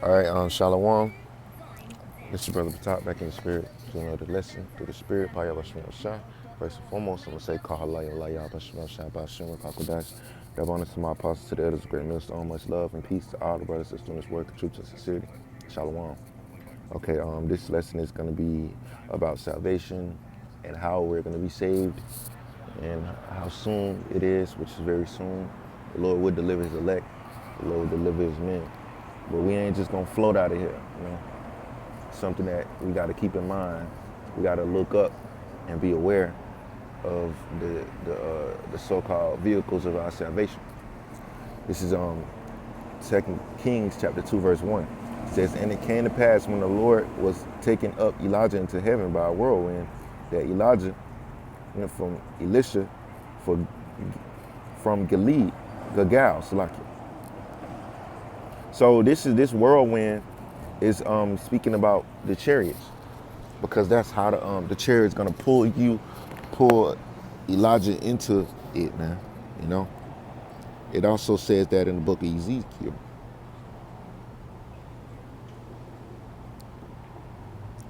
All right, Shalom. This is your brother Patop back in the spirit to another lesson through the spirit. Paya Bashim Shah. First and foremost, I'm going to say Kahalaya Laya Bashim Shah Bashim Kakodash. That honors to my apostles, to the elders, great minister, all much love and peace to all the brothers that's doing this work of truth and sincerity. Shalom. Okay, this lesson is going to be about salvation and how we're going to be saved and how soon it is, which is very soon. The Lord would deliver his elect. The Lord would deliver his men. But we ain't just going to float out of here, you know. Something that we got to keep in mind. We got to look up and be aware of the so-called vehicles of our salvation. This is 2 Kings chapter 2 verse 1. It says, "And it came to pass when the Lord was taking up Elijah into heaven by a whirlwind, that Elijah went from Elisha from Gilead, Gilgal, Salakia." So this whirlwind is speaking about the chariots, because that's how the chariot's gonna pull Elijah into it, man. You know. It also says that in the book of Ezekiel.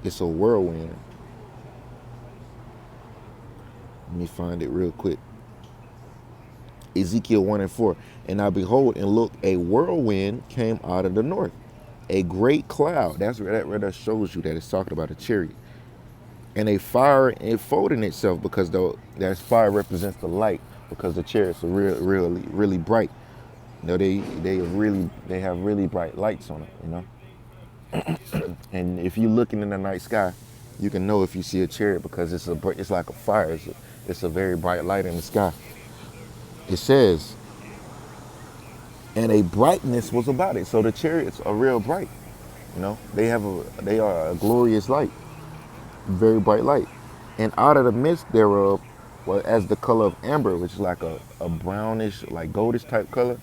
It's a whirlwind. Let me find it real quick. Ezekiel 1 and 4. "And I behold, and look, a whirlwind came out of the north, a great cloud." That's where that shows you that it's talking about a chariot. "And a fire enfolding itself," because that fire represents the light, because the chariots are really bright. You know, they have really bright lights on it, you know. And if you're looking in the night sky, you can know if you see a chariot, because it's like a fire. It's a very bright light in the sky. It says, "And a brightness was about it." So the chariots are real bright. You know, they are a glorious light, very bright light. "And out of the midst thereof was as the color of amber," which is like a brownish, like goldish type color,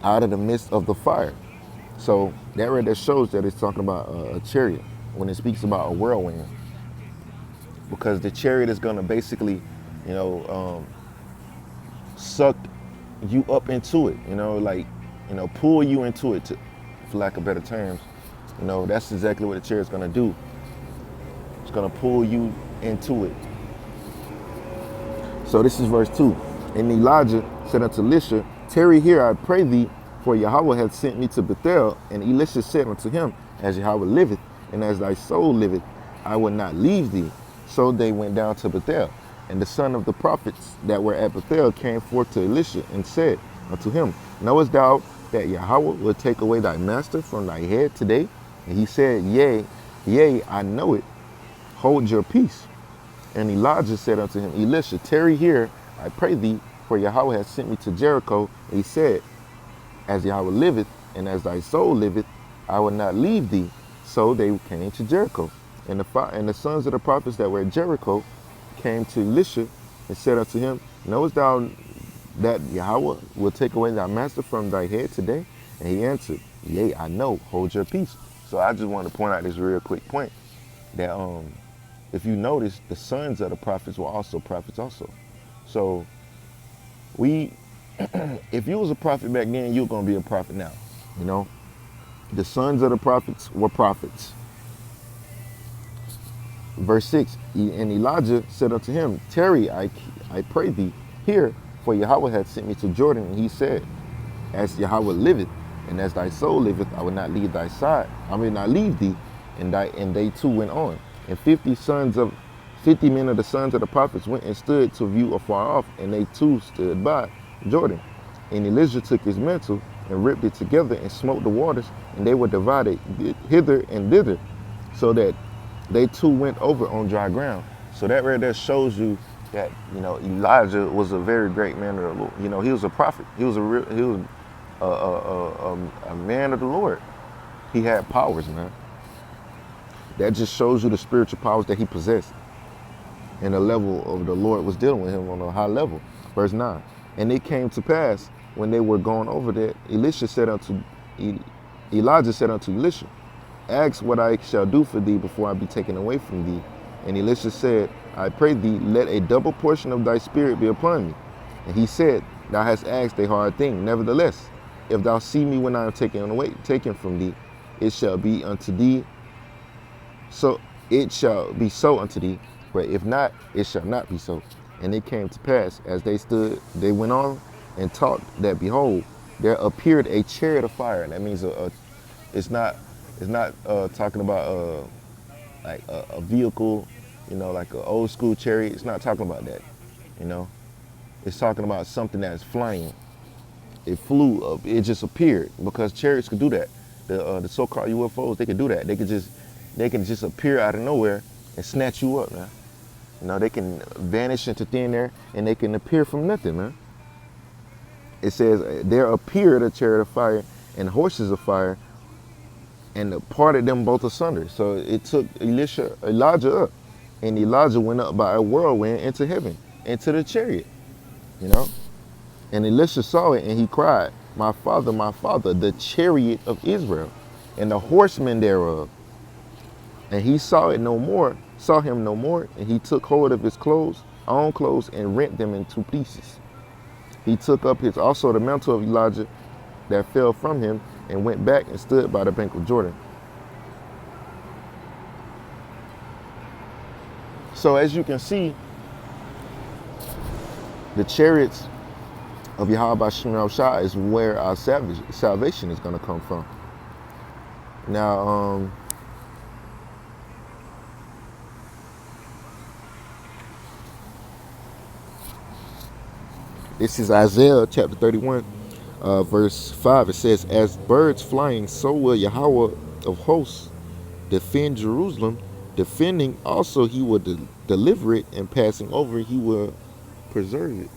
"out of the midst of the fire." So that right there shows that it's talking about a chariot when it speaks about a whirlwind, because the chariot is gonna basically, you know, suck you up into it, you know, like, you know, pull you into it, for lack of better terms. You know, that's exactly what the chariot's gonna do. It's gonna pull you into it. So this is verse 2. "And Elijah said unto Elisha, Tarry here, I pray thee, for Yahweh hath sent me to Bethel. And Elisha said unto him, As Yahweh liveth, and as thy soul liveth, I will not leave thee. So they went down to Bethel. And the son of the prophets that were at Bethel came forth to Elisha and said unto him, Knowest thou that Yahweh will take away thy master from thy head today? And he said, Yea, I know it. Hold your peace. And Elijah said unto him, Elisha, tarry here, I pray thee, for Yahweh hath sent me to Jericho. And he said, As Yahweh liveth, and as thy soul liveth, I will not leave thee. So they came to Jericho. And the sons of the prophets that were at Jericho came to Elisha and said unto him, Knowest thou that Yahweh will take away thy master from thy head today? And he answered, Yea, I know, hold your peace. So I just want to point out this real quick point, that if you notice, the sons of the prophets were also prophets also. So if you was a prophet back then, you're going to be a prophet now, you know. The sons of the prophets were prophets. Verse 6, and Elijah said unto him, Tarry, I pray thee here, for Yahweh hath sent me to Jordan. And he said, As Yahweh liveth, and as thy soul liveth, I will not leave thy side. I will not leave thee. And they too went on. And 50 men of the sons of the prophets went and stood to view afar off, and they too stood by Jordan. And Elijah took his mantle and ripped it together and smote the waters, and they were divided hither and thither, so that they too went over on dry ground. So that right there shows you that, you know, Elijah was a very great man of the Lord. You know, he was a prophet. He was a man of the Lord. He had powers, man. That just shows you the spiritual powers that he possessed. And the level of the Lord was dealing with him on a high level. Verse 9. And it came to pass, when they were going over there, Elijah said unto Elisha, Ask what I shall do for thee before I be taken away from thee. And Elisha said, I pray thee, let a double portion of thy spirit be upon me. And he said, Thou hast asked a hard thing. Nevertheless, if thou see me when I am taken from thee, it shall be unto thee, so it shall be so unto thee, but if not, it shall not be so. And it came to pass, as they stood, they went on and talked, that behold, there appeared a chariot of fire. That means it's not talking about like a vehicle, like an old school chariot. It's not talking about that, you know. It's talking about something that's flying. It flew up. It just appeared, because chariots could do that. The so-called UFOs, they could do that. They can just appear out of nowhere and snatch you up, man. They can vanish into thin air, and they can appear from nothing, man. It says, there appeared a chariot of fire and horses of fire, and parted them both asunder. So it took Elijah up, and Elijah went up by a whirlwind into heaven, into the chariot, you know. And Elisha saw it, and he cried, my father, the chariot of Israel, and the horsemen thereof. And he saw him no more, and he took hold of his own clothes, and rent them in two pieces. He took up also the mantle of Elijah that fell from him, and went back and stood by the bank of Jordan. So as you can see, the chariots of Yahweh Bashim Shah is where our salvation is going to come from. Now, this is Isaiah chapter 31, verse 5. It says, as birds flying, so will Yahweh of hosts defend Jerusalem. Defending also he will deliver it, and passing over he will preserve it.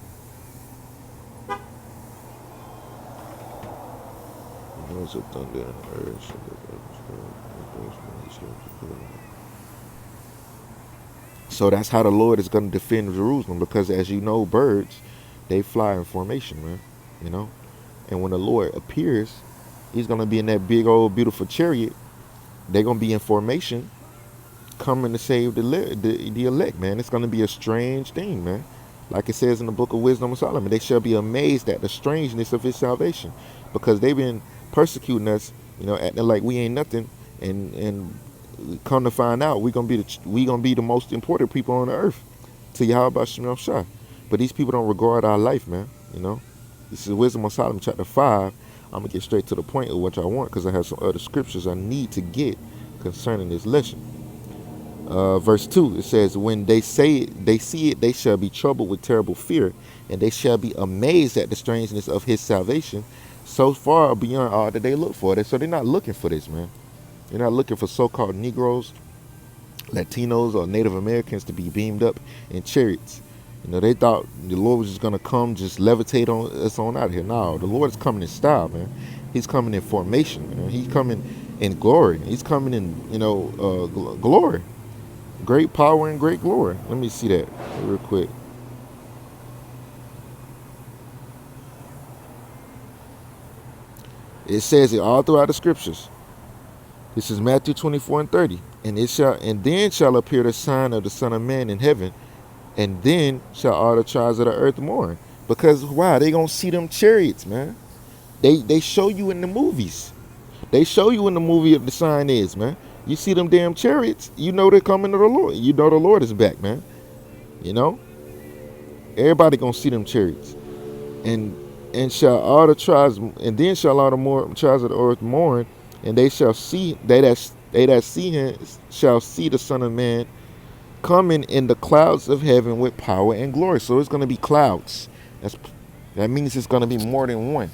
So that's how the Lord is going to defend Jerusalem, because as you know, birds, they fly in formation, man, and when the Lord appears, he's going to be in that big old beautiful chariot. They're going to be in formation, coming to save the elect, man. It's going to be a strange thing, man. Like it says in the book of Wisdom of Solomon, they shall be amazed at the strangeness of his salvation, because they've been persecuting us, acting like we ain't nothing, and come to find out, we gonna be the most important people on the earth to Yahweh Bashim Shah. But these people don't regard our life, man. This is Wisdom of Solomon chapter 5. I'm gonna get straight to the point of what I want, because I have some other scriptures I need to get concerning this lesson. Verse 2, it says, when they see it, they shall be troubled with terrible fear, and they shall be amazed at the strangeness of his salvation, so far beyond all that they look for. So they're not looking for this, man. They're not looking for so-called Negroes, Latinos, or Native Americans to be beamed up in chariots. They thought the Lord was just going to come, just levitate on us on out of here. No, the Lord is coming in style, man. He's coming in formation, man. He's coming in glory. He's coming in, glory. Great power and great glory. Let me see that real quick. It says it all throughout the scriptures. This is Matthew 24:30. And then shall appear the sign of the Son of Man in heaven, and then shall all the tribes of the earth mourn. Because why? They gonna see them chariots, man. They show you in the movies. They show you in the movie if the sign is, man. You see them damn chariots, they're coming to the Lord. The Lord is back, man. Everybody gonna see them chariots. And shall all the tribes, and then shall all the tribes of the earth mourn, and they shall see, they that see him shall see the Son of Man coming in the clouds of heaven with power and glory. So it's going to be clouds. That means it's going to be more than one.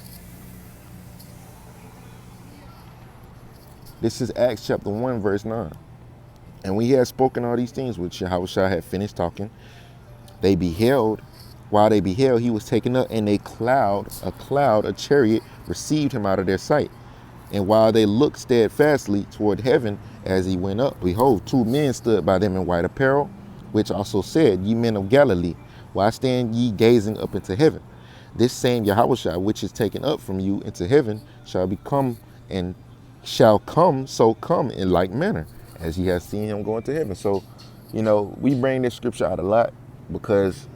This is Acts chapter 1, verse 9. And when he had spoken all these things, which Yahushua had finished talking, while they beheld, he was taken up, and a chariot, received him out of their sight. And while they looked steadfastly toward heaven as he went up, behold, two men stood by them in white apparel, which also said, Ye men of Galilee, why stand ye gazing up into heaven? This same Yahushua, which is taken up from you into heaven, shall come in like manner, as ye have seen him go into heaven. So, we bring this scripture out a lot because,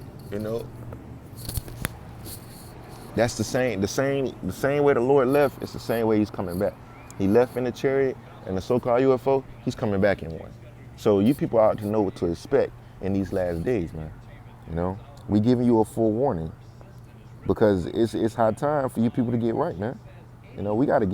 that That's the same way the Lord left. It's the same way he's coming back. He left in the chariot and the so-called UFO. He's coming back in one. So you people ought to know what to expect in these last days, man. You know, we giving you a full warning because it's high time for you people to get right, man. You know, you got to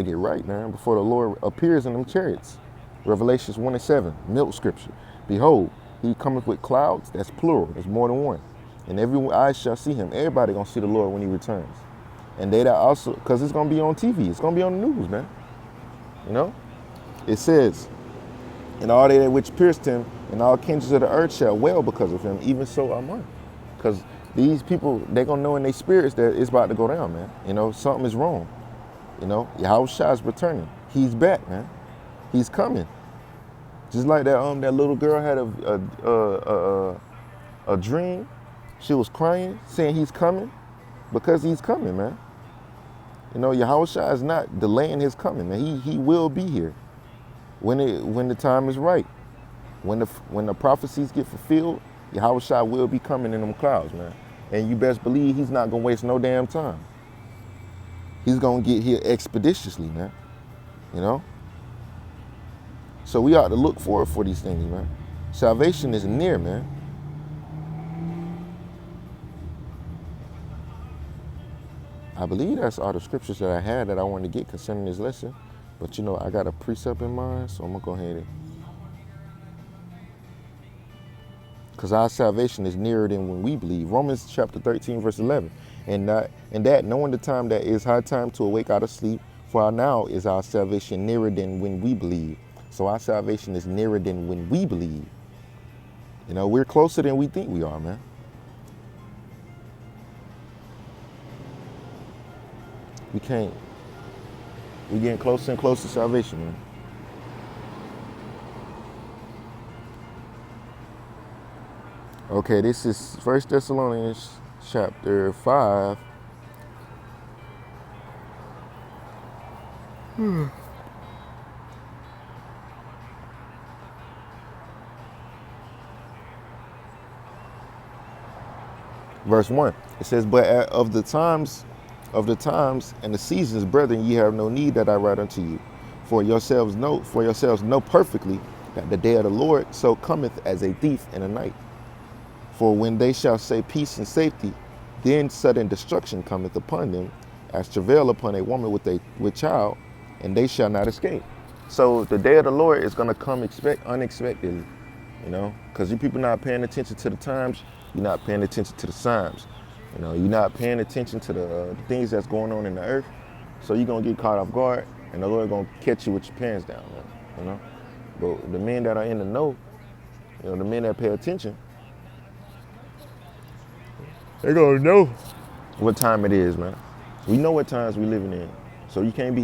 get right, man, before the Lord appears in them chariots. Revelations 1:7, milk scripture. Behold, he cometh with clouds. That's plural. That's more than one. And every eye shall see him. Everybody gonna see the Lord when he returns. And they that also, because it's gonna be on TV. It's gonna be on the news, man. You know, it says, and all they which pierced him, and all kindreds of the earth shall wail because of him. Even so am I. Because these people, they gonna know in their spirits that it's about to go down, man. You know, something is wrong. You know, Yahushua is returning. He's back, man. He's coming. Just like that little girl had a dream. She was crying, saying he's coming, because he's coming, man. You know, Yahushua is not delaying his coming, man. He will be here when the time is right. When the prophecies get fulfilled, Yahushua will be coming in them clouds, man. And you best believe he's not gonna waste no damn time. He's gonna get here expeditiously, man. You know? So we ought to look forward for these things, man. Salvation is near, man. I believe that's all the scriptures that I had that I wanted to get concerning this lesson. But you know, I got a precept in mind, so I'm gonna go ahead and, because our salvation is nearer than when we believe. Romans chapter 13, verse 11. And that knowing the time that is high time to awake out of sleep, for now is our salvation nearer than when we believe. So our salvation is nearer than when we believe. You know, we're closer than we think we are, man. We're getting closer and closer to salvation, man. Okay, this is 1 Thessalonians chapter 5. Verse 1. It says, but of the times and the seasons, brethren, ye have no need that I write unto you. For yourselves know perfectly that the day of the Lord so cometh as a thief in the night. For when they shall say peace and safety, then sudden destruction cometh upon them, as travail upon a woman with child, and they shall not escape. So the day of the Lord is going to come unexpectedly, you know, because you people not paying attention to the times, you're not paying attention to the signs. You know, you're not paying attention to the things that's going on in the earth, so you're going to get caught off guard, and the Lord going to catch you with your pants down, man, you know. But the men that are in the know, you know, the men that pay attention, they're going to know what time it is, man. We know what times we living in, so you can't be